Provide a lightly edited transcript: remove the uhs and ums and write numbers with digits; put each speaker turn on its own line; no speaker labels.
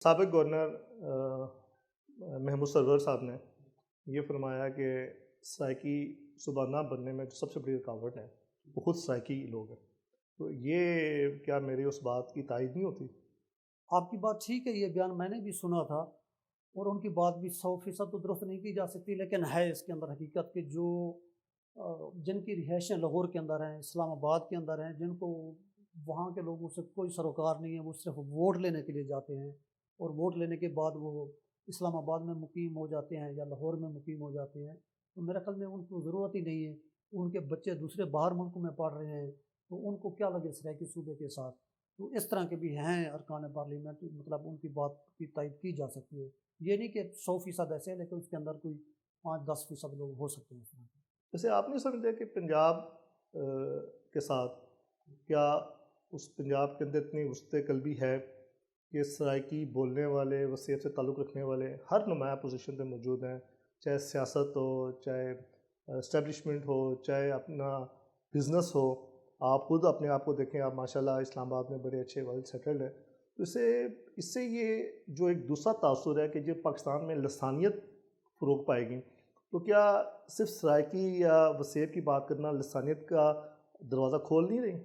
سابق گورنر محمود سرور صاحب نے یہ فرمایا کہ سرائیکی صوبہ نہ بننے میں جو سب سے بڑی رکاوٹ ہے وہ خود سرائیکی لوگ ہیں، تو یہ کیا میری اس بات کی تائید نہیں ہوتی؟
آپ کی بات ٹھیک ہے، یہ بیان میں نے بھی سنا تھا، اور ان کی بات بھی 100% تو درست نہیں کی جا سکتی، لیکن ہے اس کے اندر حقیقت کہ جو جن کی رہائشیں لاہور کے اندر ہیں، اسلام آباد کے اندر ہیں، جن کو وہاں کے لوگوں سے کوئی سروکار نہیں ہے، وہ صرف ووٹ لینے کے لیے جاتے ہیں، اور ووٹ لینے کے بعد وہ اسلام آباد میں مقیم ہو جاتے ہیں یا لاہور میں مقیم ہو جاتے ہیں، تو میرے خیال میں ان کو ضرورت ہی نہیں ہے، ان کے بچے دوسرے باہر ملکوں میں پڑھ رہے ہیں، تو ان کو کیا لگے سرائیکی صوبے کے ساتھ؟ تو اس طرح کے بھی ہیں ارکان پارلیمنٹ، مطلب ان کی بات کی تائید کی جا سکتی ہے، یہ نہیں کہ 100% ایسے ہے، لیکن اس کے اندر کوئی 5-10% لوگ ہو سکتے ہیں اس طرح کے۔
جیسے آپ نہیں سمجھتے کہ پنجاب کے ساتھ کیا اس پنجاب کے اندر اتنی وسط قلبی ہے کہ سرائیکی بولنے والے، وصیت سے تعلق رکھنے والے ہر نمایاں پوزیشن پہ موجود ہیں، چاہے سیاست ہو، چاہے اسٹیبلشمنٹ ہو، چاہے اپنا بزنس ہو؟ آپ خود اپنے آپ کو دیکھیں، آپ ماشاءاللہ اسلام آباد میں بڑے اچھے ویل سیٹلڈ ہیں، تو اس سے یہ جو ایک دوسرا تاثر ہے کہ جو پاکستان میں لسانیت فروغ پائے گی، تو کیا صرف سرائیکی یا وصیت کی بات کرنا لسانیت کا دروازہ کھول نہیں رہی؟